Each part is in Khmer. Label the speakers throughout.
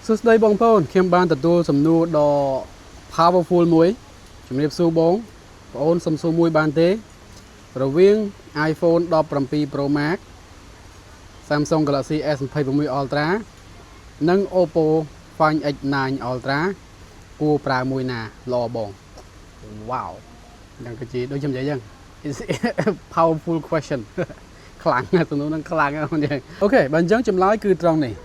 Speaker 1: สุดท้ายบองพ่นเข้มบานตัดตัวสำนูดอ powerful มวยจุดเรียบสู้บองโอนสมสู้มวยบานเตะระเวียง iPhone 17 Pro Max Samsung Galaxy S26 Ultra និង Oppo Find X9 Ultra គួរប្រើមួយណាល្អបង Wow យ៉ាងក៏ជាដូចខ្ញុំនិយាយចឹង It's powerful question ខ្លាំងណាស់សំណួរហ្នឹងខ្លាំងណាស់អូខេបើអញ្ចឹងចម្លើយគឺត្រង់នេះ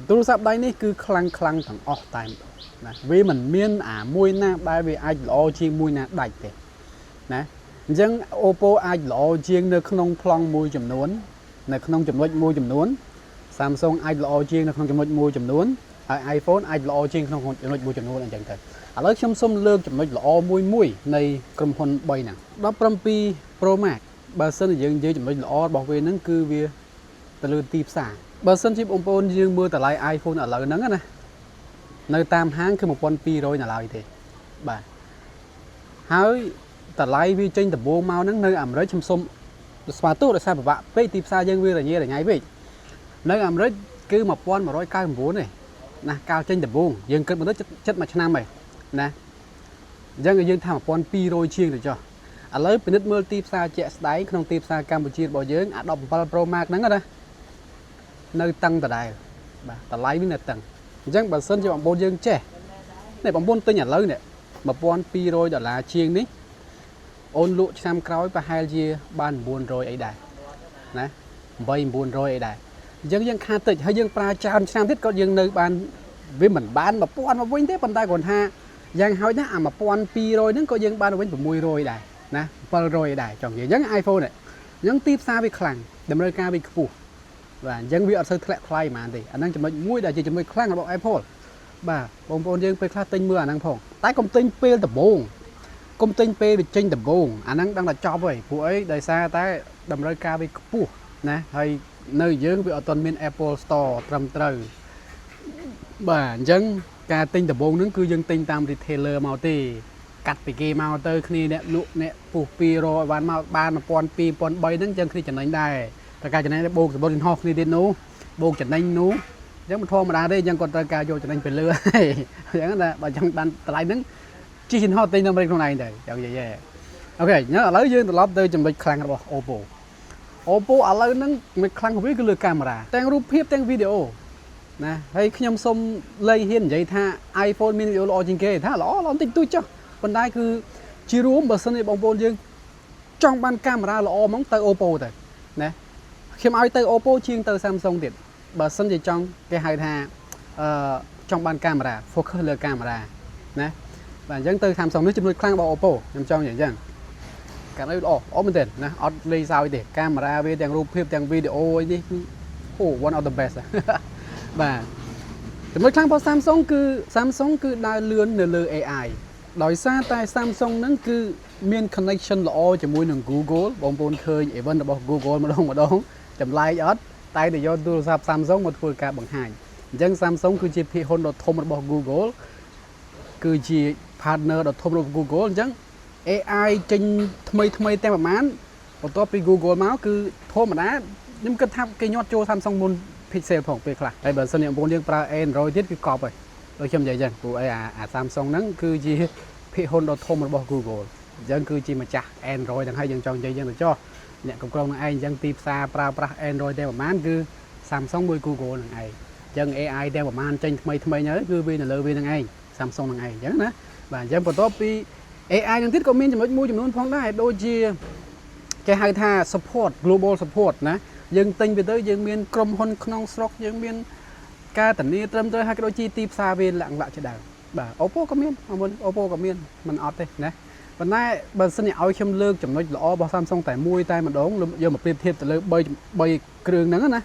Speaker 1: ទូរស័ព្ទដៃនេះគឺខ្លាំងទាំងអស់តែណាវាមិនមានអាមួយណាដែលវាអាចល្អជាងមួយណាដាច់ទេណាអញ្ចឹង Oppo អាចល្អជាងនៅក្នុងប្លង់មួយចំនួននៅក្នុងចំណុចមួយចំនួន Samsung អាចល្អជាងនៅក្នុងចំណុចមួយចំនួនហើយ iPhone អាចល្អជាងក្នុងចំណុចមួយចំនួនអញ្ចឹងទៅឥឡូវខ្ញុំសូមលើកចំណុចល្អមួយនៃក្រុមហ៊ុន3ហ្នឹង17 Pro Max បើសិនជាយើងនិយាយចំណុចល្អរបស់វាហ្នឹងគឺវាទៅលើទីផ្សារបើសិនជាបងប្អូនយើងមើលតម្លៃ iPhone ឥឡូវហ្នឹងណានៅតាមហាងគឺ1200នៅឡើយទេបាទហើយតម្លៃវាចេញដំបូងមកហ្នឹងនៅអាមេរិកខ្ញុំសុំស្វាទោសដោយសារពិបាកពេកទីផ្សារយើងវារញ៉េរញ៉ៃពេកនៅអាមេរិកគឺ1199ទេណាកាលចេញដំបូងយើងគិតមកទៅចិត្តមួយឆ្នាំហើយណាអញ្ចឹងយើងថា1200ជាងទៅចុះឥឡូវពិនិត្យមើលទីផ្សារជាក់ស្ដែងក្នុងទីផ្សារកម្ពុជារបស់យើងអា17 Pro Max ហ្នឹងណានៅតឹងដដែលបាទតម្លៃវានៅតឹងអញ្ចឹងបើសិនជាបងប្អូនយើងចេះនេះបងប្អូនទិញឥឡូវនេះ$1200ជាងនេះអូនលក់ឆ្នាំក្រោយប្រហែលជាបាន900អីដែរណា800-900អីដែរអញ្ចឹងយើងខាតតិចហើយយើងប្រើច្រើនឆ្នាំទៀតក៏យើងនៅបានវាមិនបាន1000មកវិញទេប៉ុន្តែគ្រាន់ថាយ៉ាងហោចណាស់អា1200ហ្នឹងក៏យើងបានវិញ600ដែរណា700អីដែរចង់និយាយអញ្ចឹង iPhone នេះអញ្ចឹងទីផ្សារវាខ្លាំងតម្រូវការវាខ្ពស់បាទអញ្ចឹងវាអត់សូវធ្លាក់ថ្លៃហ្មងទេអាហ្នឹងចំណុចមួយដែលជាចំណុចខ្លាំងរបស់ Apple បាទបងប្អូនយើងពេលខ្លះទិញមើលអាហ្នឹងផងតែកុំទិញពេលដំបូងកុំទិញពេលវាចេញដំបូងអាហ្នឹងដឹងតែចប់ហើយព្រោះអីដោយសារតែតម្រូវការវាខ្ពស់ណាហើយនៅយើងវាអត់ទាន់មាន Apple Store ត្រឹមត្រូវបាទអញ្ចឹងការទិញដំបូងហ្នឹងគឺយើងទិញតាម retailer មកទេកាត់ពីគេមកទៅគ្នាអ្នកលក់អ្នកពុះ200បានមកបាន1200 1300ហ្នឹងចឹងគ្នាចំណេញដែរតែការចំណេញបូកសម្បត្តិហោះគ្នាទៀតនោះបូកចំណេញនោះអញ្ចឹងមិនធម្មតាទេអញ្ចឹងគាត់ត្រូវការយកចំណេញទៅលើហើយអញ្ចឹងតែបើចង់បានតម្លៃហ្នឹងជិះហោះទិញនៅអាមេរិកខ្លួនឯងទៅចង់និយាយអូខេអញ្ចឹងឥឡូវយើងត្រឡប់ទៅចំណុចខ្លាំងរបស់ Oppo ឥឡូវហ្នឹងមិនខ្លាំងវាគឺលើកាមេរ៉ាទាំងរូបភាពទាំងវីដេអូណាហើយខ្ញុំសូមលែងហ៊ាននិយាយថា iPhone មានវីដេអូល្អជាងគេថាល្អបន្តិចតួចចុះប៉ុន្តែគឺជារួមបើសិនជាបងប្អូនយើងចង់បានកាមេរ៉ាល្អហ្មងទៅ Oppo ទៅណាខ្ញុំឲ្យទៅ Oppo ជាងទៅ Samsung ទៀតបើសិនជាចង់គេហៅថាចង់បានកាមេរ៉ា focus លើកាមេរ៉ាណាបាទអញ្ចឹងទៅ Samsung នេះចំណុចខ្លាំងរបស់ Oppo ខ្ញុំចង់និយាយអញ្ចឹងកាមេរ៉ាល្អមែនទេណាអត់លេងសើចទេកាមេរ៉ាវាទាំងរូបភាពទាំងវីដេអូនេះគឺ one of the best បាទចំណុចខ្លាំងរបស់ Samsung គឺដើរលឿននៅលើ AI ដោយសារតែ Samsung ហ្នឹងគឺមាន connection ល្អជាមួយនឹង Google បងប្អូនឃើញ event របស់ Google ម្ដងចម្លែកអត់តែទៅយកទូរស័ព្ទ Samsung មកធ្វើការបង្ហាញអញ្ចឹង Samsung គឺជាភាគហ៊ុនដ៏ធំរបស់ Google គឺជា partner ដ៏ធំរបស់ Google អញ្ចឹង AI ចេញថ្មីតែប្រហែលបន្ទាប់ពី Google មកគឺធម្មតាខ្ញុំគិតថាគេញាត់ចូល Samsung មុន Pixel ផងពេលខ្លះហើយបើសិនជាបងប្អូនយើងប្រើ Android ទៀតគឺកប់ហើយដូចខ្ញុំនិយាយអញ្ចឹងព្រោះអីអា Samsung ហ្នឹងគឺជាភាគហ៊ុនដ៏ធំរបស់ Google អញ្ចឹងគឺជាម្ចាស់ Android ទាំងហើយយើងចង់និយាយអញ្ចឹងទៅចុះអ្នកគ្រប់គ្រងនឹងឯងអញ្ចឹងទីផ្សារប្រើប្រាស់ Android តែប្រហែលគឺ Samsung មួយ Google នឹងឯងអញ្ចឹង AI តែប្រហែលចេញថ្មីហ្នឹងគឺវានៅលើវានឹងឯង Samsung នឹងឯងអញ្ចឹងណាបាទអញ្ចឹងបន្ទាប់ពី AI នឹងទៀតក៏មានចំណុចមួយចំនួនផងដែរដូចជាគេហៅថា support global support ណាយើងទិញវាទៅយើងមានក្រុមហ៊ុនក្នុងស្រុកយើងមានការធានាត្រឹមត្រូវហើយក៏ដូចជាទីផ្សារវាលក្ខណៈជាដើមបាទ Oppo ក៏មានOppo ក៏មានមិនអត់ទេណាប៉ុន្តែបើសិនជាឲ្យខ្ញុំលើកចំណុចល្អរបស់ Samsung តែមួយតែម្ដងយកមកប្រៀបធៀបទៅលើ3គ្រឿងហ្នឹងណា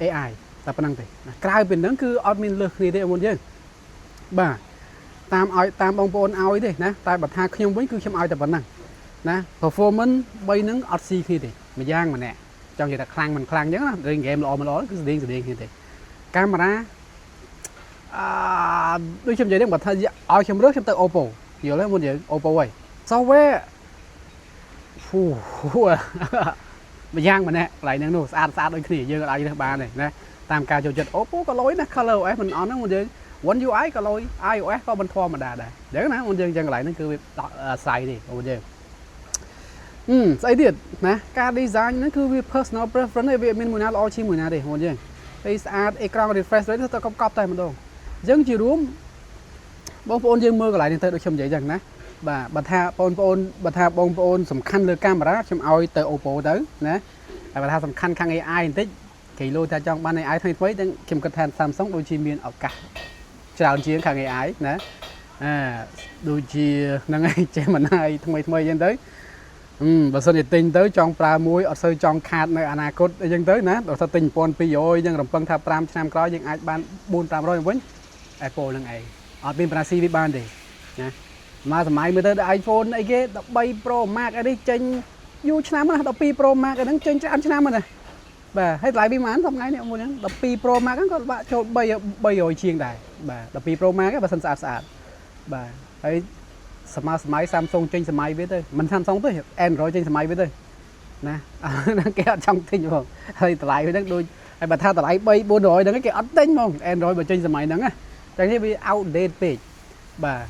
Speaker 1: AI តែប៉ុណ្្នឹងទេក្រៅពីហ្នឹងគឺអត់មានលើសគ្នាទេបងយើងបាទតាមបងប្អូនឲ្យទេណាតែបើថាខ្ញុំវិញគឺខ្ញុំឲ្យតែប៉ុណ្ណឹងណា performance 3ហ្នឹងអត់ស៊ីគ្នាទេម្យ៉ាងម្នាក់ចង់និយាយថាខ្លាំងមិនខ្លាំងអញ្ចឹងណាលេងហ្គេមល្អគឺស្តេងគ្នាទេកាមេរ៉ាដូចខ្ញុំនិយាយហ្នឹងបើថាឲ្យខ្ញុំរើសខ្ញុំទៅ Oppo យល់ទេមុនយើង Oppo ហើយ software ម្យ៉ាងម្នាក់កន្លែងហ្នឹងនោះស្អាតដូចគ្នាយើងអាចរើសបានទេណា តាមការចូលចិត្ត Oppo ក៏លុយណា ColorOS មិនអន់ហ្នឹងមកយើង One UI ក៏លុយ iOS ក៏មិនធម្មតាដែរអញ្ចឹងណាមកយើងចឹងកន្លែងហ្នឹងគឺវាអាស្រ័យទេមកយើងស្អីទៀតណាការ design ហ្នឹងគឺវា personal preference ទេវាមានមួយណាល្អជាងមួយណាទេមកយើងហើយស្អាតអេក្រង់ refresh rate ទៅកប់តែម្ដងអញ្ចឹងជារួមបងប្អូនយើងមើលកន្លែងនេះទៅដូចខ្ញុំនិយាយចឹងណាបាទបើថាបងប្អូនសំខាន់លើកាមេរ៉ាខ្ញុំឲ្យទៅ Oppo ទៅណាតែបើថាសំខាន់ខាង AI បន្តិចគេលោថាចង់បាន AI ថ្មីទាំងខ្ញុំគិតថា Samsung ដូចជាមានឱកាសច្រើនជាងខាង AI ណាដូចជាហ្នឹងឯង Gemini ថ្មីអញ្ចឹងទៅបើសិនជាទិញទៅចង់ប្រើមួយអត់សូវចង់ខាតនៅអនាគតអីចឹងទៅណាដល់ថាទិញ 1200 អញ្ចឹងរំពឹងថា 5 ឆ្នាំក្រោយយើងអាចបាន 4-500 វិញ Apple ហ្នឹងឯងអត់មានប្រាស៊ីវាបានទេណាមកសម័យមើលទៅ iPhone អីគេ13 Pro Max អីនេះចេញយូរឆ្នាំណា12 Pro Max ហ្នឹងចេញច្រើនឆ្នាំណាបាទហើយថ្លៃពីប៉ុន្មានថ្ងៃនេះមួយហ្នឹង12 Pro Max ហ្នឹងក៏បាក់ចូល300ជាងដែរបាទ12 Pro Max បើសិនស្អាតបាទហើយសម័យ Samsung ចេញសម័យវាទៅមិន Samsung ទេ Android ចេញសម័យវាទៅណាហ្នឹងគេអត់ចង់ទិញហ្មងហើយតម្លៃវាហ្នឹងដូចហើយបើថាតម្លៃ 3-400 ហ្នឹងគេអត់ទិញហ្មង Android បើចេញសម័យហ្នឹងណាតែនេះវា outdated ពេកបាទ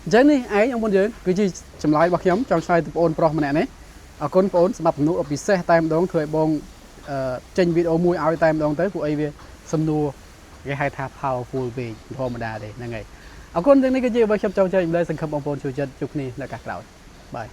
Speaker 1: អញ្ចឹងនេះឯងបងប្អូនយើងគឺជាចម្លើយរបស់ខ្ញុំចង់ឆ្លើយទៅបងប្អូនប្រុសម្នាក់នេះអរគុណបងប្អូនសម្រាប់សំណួរពិសេសតែម្ដងធ្វើឲ្យបងចេញវីដេអូមួយឲ្យតែម្ដងទៅពួកអីវាសំណួរគេហៅថា powerful ពេកធម្មតាទេហ្នឹងហើយអរគុណទាំងនេះគឺជាអ្វីខ្ញុំចង់ចែករំលែកសង្ឃឹមបងប្អូនចូលចិត្តជួបគ្នានៅឱកាសក្រោយបាយ